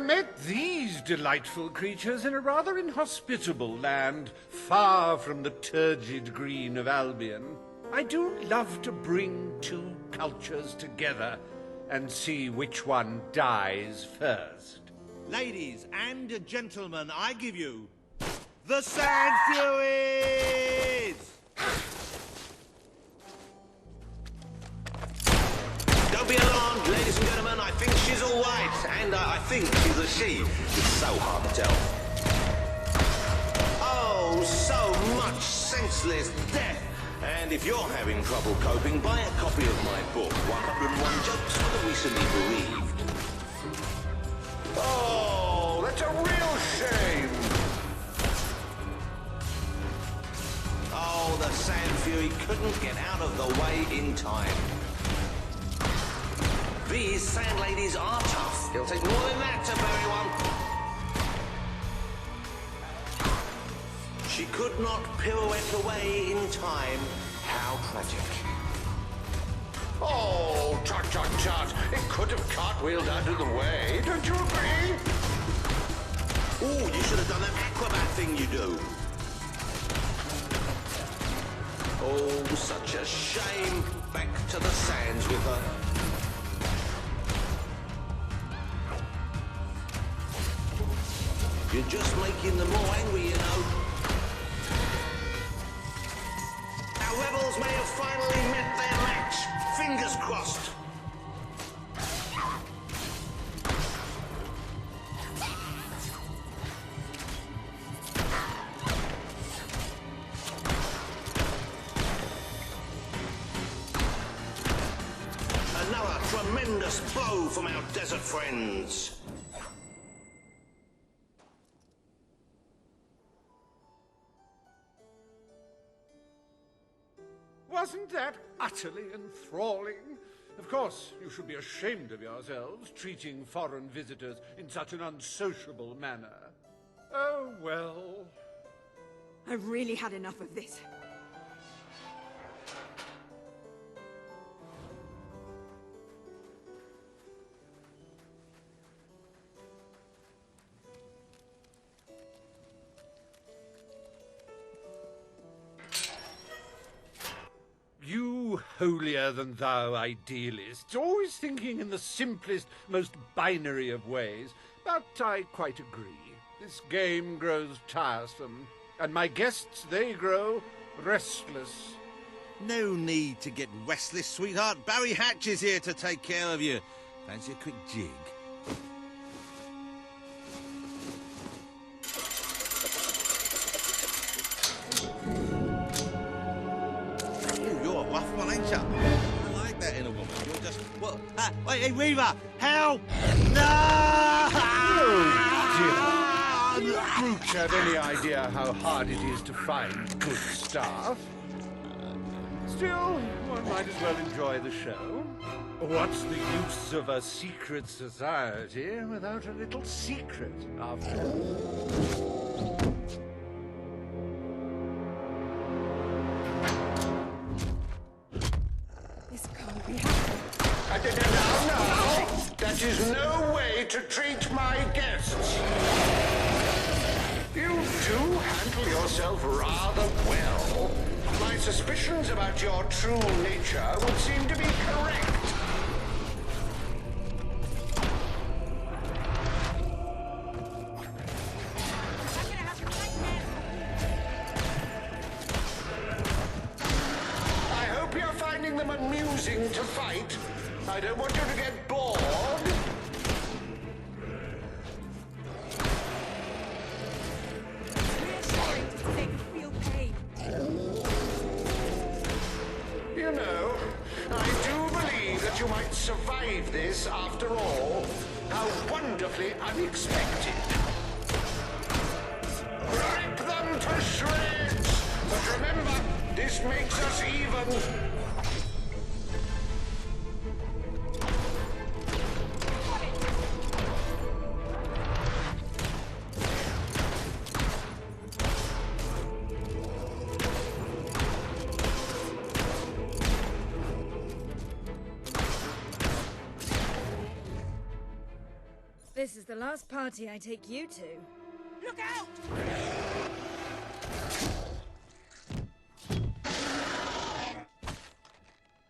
met these delightful creatures in a rather inhospitable land, far from the turgid green of Albion. I do love to bring two cultures together and see which one dies first. Ladies and gentlemen, I give you the Sand Furies! Don't be alarmed, ladies and gentlemen. I think she's all right, and I think she's a she. It's so hard to tell. Oh, so much senseless death. And if you're having trouble coping, buy a copy of my book, 101 Jokes for the Recently Bereaved. Oh, that's a real shame. Oh, the Sand Fury couldn't get out of the way in time. These sand ladies are tough. It'll take more than that to bury one. She could not pirouette away in time. How tragic. Oh, tut, tut, tut. It could have cartwheeled out of the way. Don't you agree? Oh, you should have done that acrobat thing you do. Oh, such a shame. Back to the sands with her. You're just making them more angry, you know. Our rebels may have finally met their match. Fingers crossed. Another tremendous blow from our desert friends. Wasn't that utterly enthralling? Of course, you should be ashamed of yourselves, treating foreign visitors in such an unsociable manner. Oh, well. I've really had enough of this. You holier-than-thou idealists, always thinking in the simplest, most binary of ways. But I quite agree. This game grows tiresome, and my guests, they grow restless. No need to get restless, sweetheart. Barry Hatch is here to take care of you. Fancy a quick jig? One, ain't you? I like that in a woman. You're just... What? Wait, hey, Weaver! Help! No! Oh, dear. You brutes have any idea how hard it is to find good staff? Still, one might as well enjoy the show. What's the use of a secret society without a little secret, after all? No. That is no way to treat my guests. You do handle yourself rather well. My suspicions about your true nature would seem to be correct. I hope you're finding them amusing to fight. I don't want you to get bored. You know, I do believe that you might survive this after all. How wonderfully unexpected. Rip them to shreds! But remember, this makes us even. This is the last party I take you to. Look out!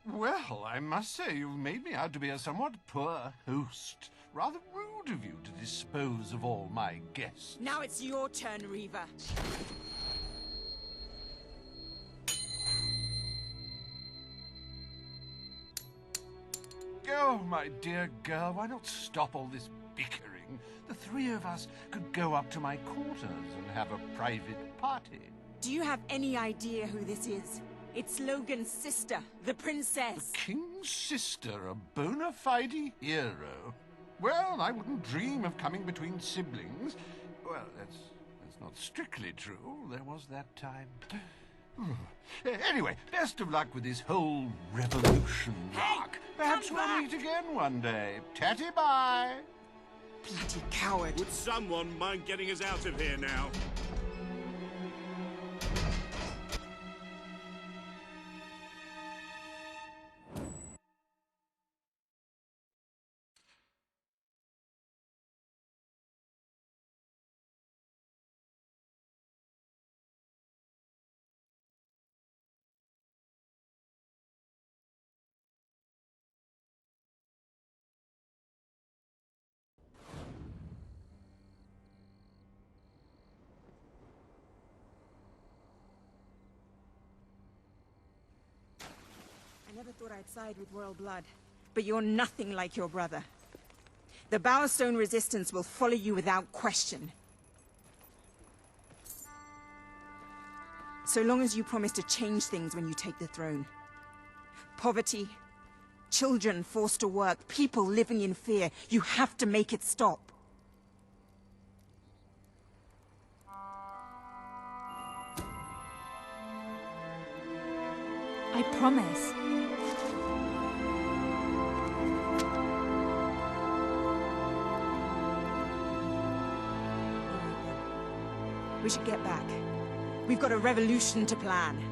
Well, I must say you've made me out to be a somewhat poor host. Rather rude of you to dispose of all my guests. Now it's your turn, Reaver. Oh, my dear girl, why not stop all this bickering? The three of us could go up to my quarters and have a private party. Do you have any idea who this is? It's Logan's sister, the princess. The king's sister, a bona fide hero. Well, I wouldn't dream of coming between siblings. Well, that's not strictly true. There was that time. Anyway, best of luck with this whole revolution lark. Perhaps we'll meet again one day. Tatty bye. Bloody coward. Would someone mind getting us out of here now? I never thought I'd side with royal blood, but you're nothing like your brother. The Bowerstone resistance will follow you without question. So long as you promise to change things when you take the throne. Poverty, children forced to work, people living in fear. You have to make it stop. I promise. We should get back. We've got a revolution to plan.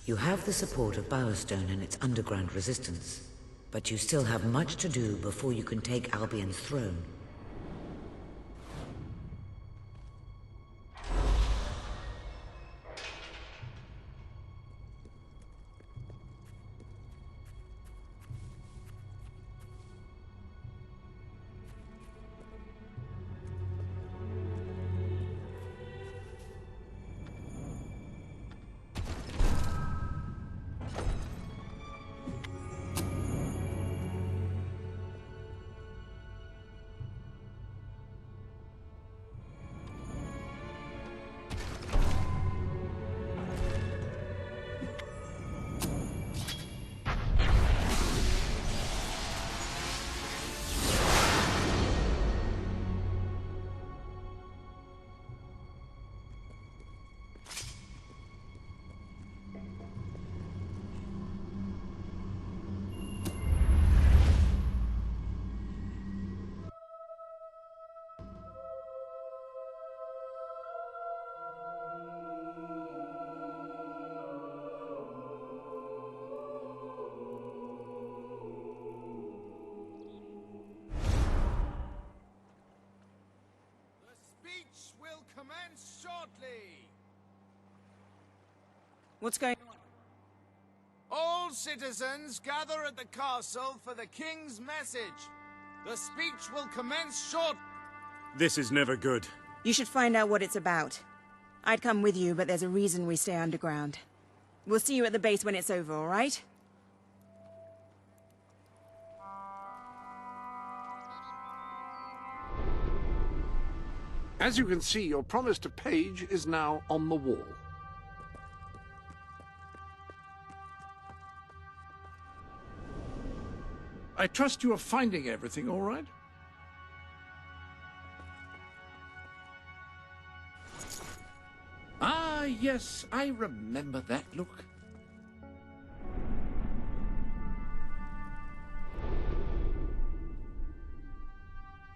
You have the support of Bowerstone and its underground resistance, but you still have much to do before you can take Albion's throne. Commence shortly. What's going on? All citizens gather at the castle for the king's message. The speech will commence short. This is never good. You should find out what it's about. I'd come with you, but there's a reason we stay underground. We'll see you at the base when it's over, all right? As you can see, your promise to Paige is now on the wall. I trust you are finding everything all right? Yes, I remember that look.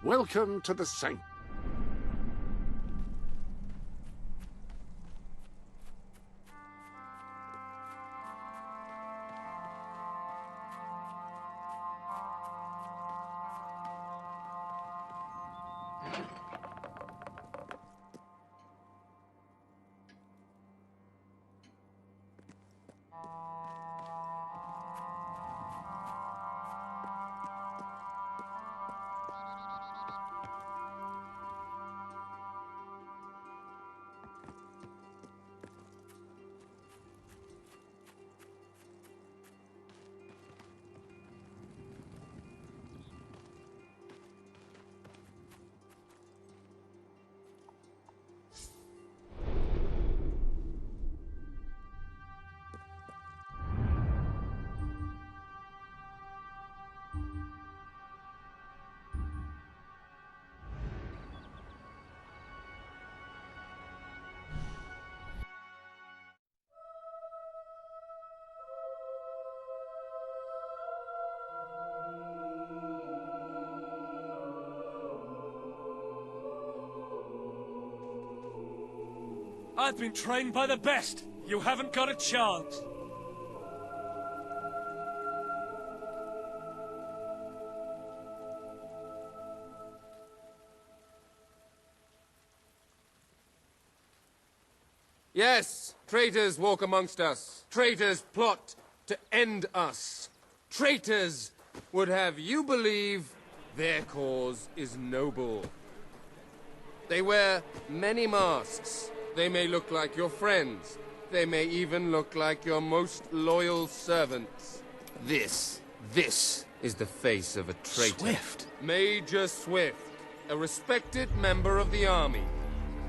Welcome to the Saint. I've been trained by the best. You haven't got a chance. Yes, traitors walk amongst us. Traitors plot to end us. Traitors would have you believe their cause is noble. They wear many masks. They may look like your friends. They may even look like your most loyal servants. This is the face of a traitor. Swift. Major Swift, a respected member of the army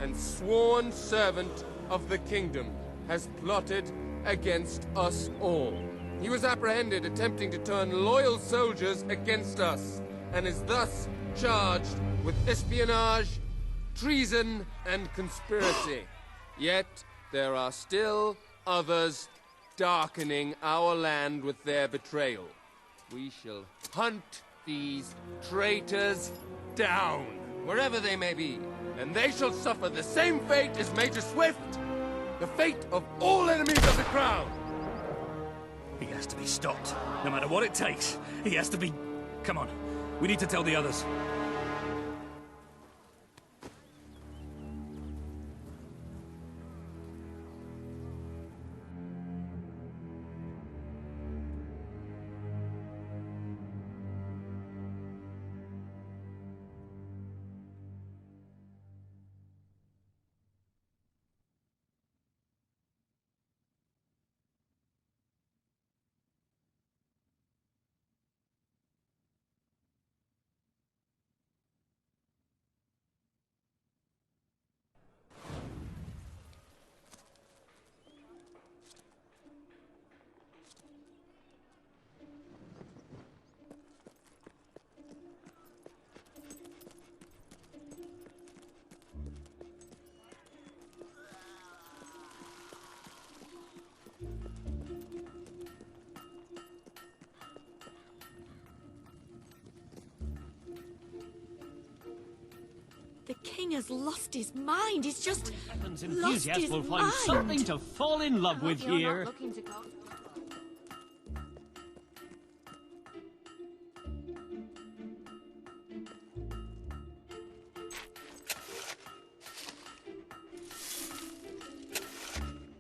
and sworn servant of the kingdom, has plotted against us all. He was apprehended attempting to turn loyal soldiers against us, and is thus charged with espionage, treason, and conspiracy. Yet, there are still others darkening our land with their betrayal. We shall hunt these traitors down, wherever they may be, and they shall suffer the same fate as Major Swift, the fate of all enemies of the crown. He has to be stopped. No matter what it takes. He has to be... Come on. We need to tell the others. The king has lost his mind. He's just Weapons lost enthusiasts his will find mind. something to fall in love with here.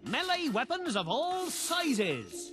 Melee weapons of all sizes.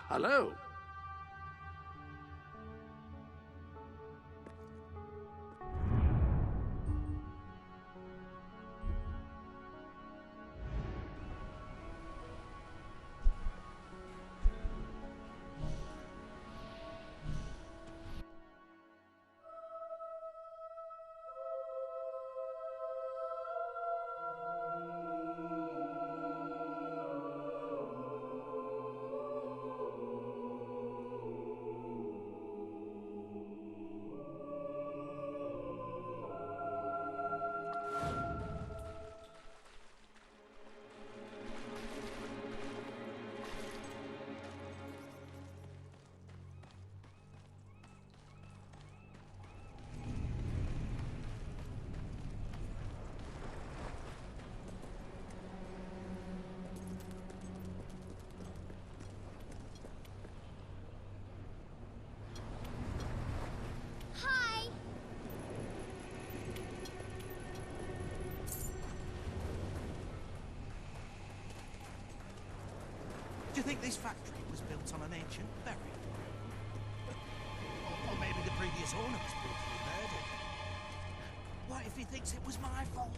hello. Do you think this factory was built on an ancient burial? Or maybe the previous owner was brutally murdered? What if he thinks it was my fault?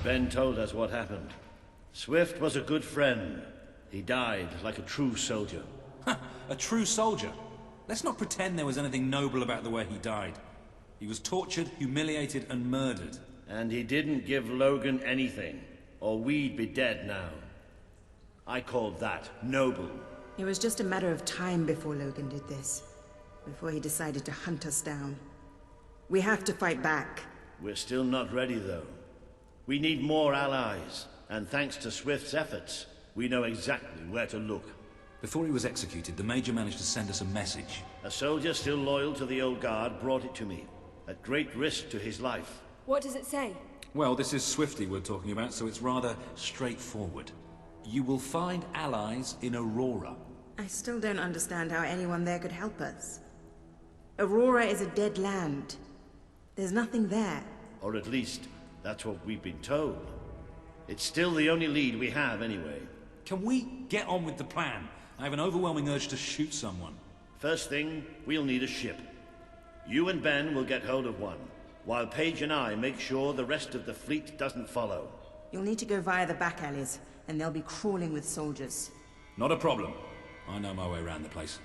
Ben told us what happened. Swift was a good friend. He died like a true soldier. A true soldier? Let's not pretend there was anything noble about the way he died. He was tortured, humiliated, and murdered. And he didn't give Logan anything, or we'd be dead now. I called that noble. It was just a matter of time before Logan did this. Before he decided to hunt us down. We have to fight back. We're still not ready, though. We need more allies, and thanks to Swift's efforts, we know exactly where to look. Before he was executed, the Major managed to send us a message. A soldier still loyal to the old guard brought it to me, at great risk to his life. What does it say? Well, this is Swifty we're talking about, so it's rather straightforward. You will find allies in Aurora. I still don't understand how anyone there could help us. Aurora is a dead land. There's nothing there. Or at least, that's what we've been told. It's still the only lead we have, anyway. Can we get on with the plan? I have an overwhelming urge to shoot someone. First thing, we'll need a ship. You and Ben will get hold of one, while Paige and I make sure the rest of the fleet doesn't follow. You'll need to go via the back alleys, and they'll be crawling with soldiers. Not a problem. I know my way around the place.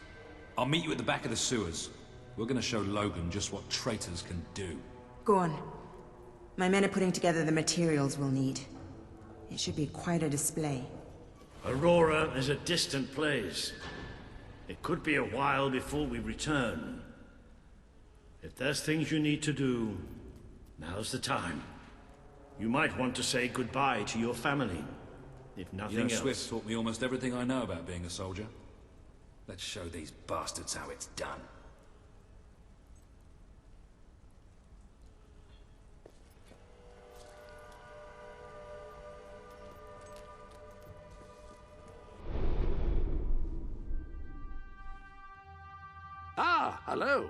I'll meet you at the back of the sewers. We're gonna show Logan just what traitors can do. Go on. My men are putting together the materials we'll need. It should be quite a display. Aurora is a distant place. It could be a while before we return. If there's things you need to do, now's the time. You might want to say goodbye to your family, if nothing else. Swift taught me almost everything I know about being a soldier. Let's show these bastards how it's done. Ah, hello.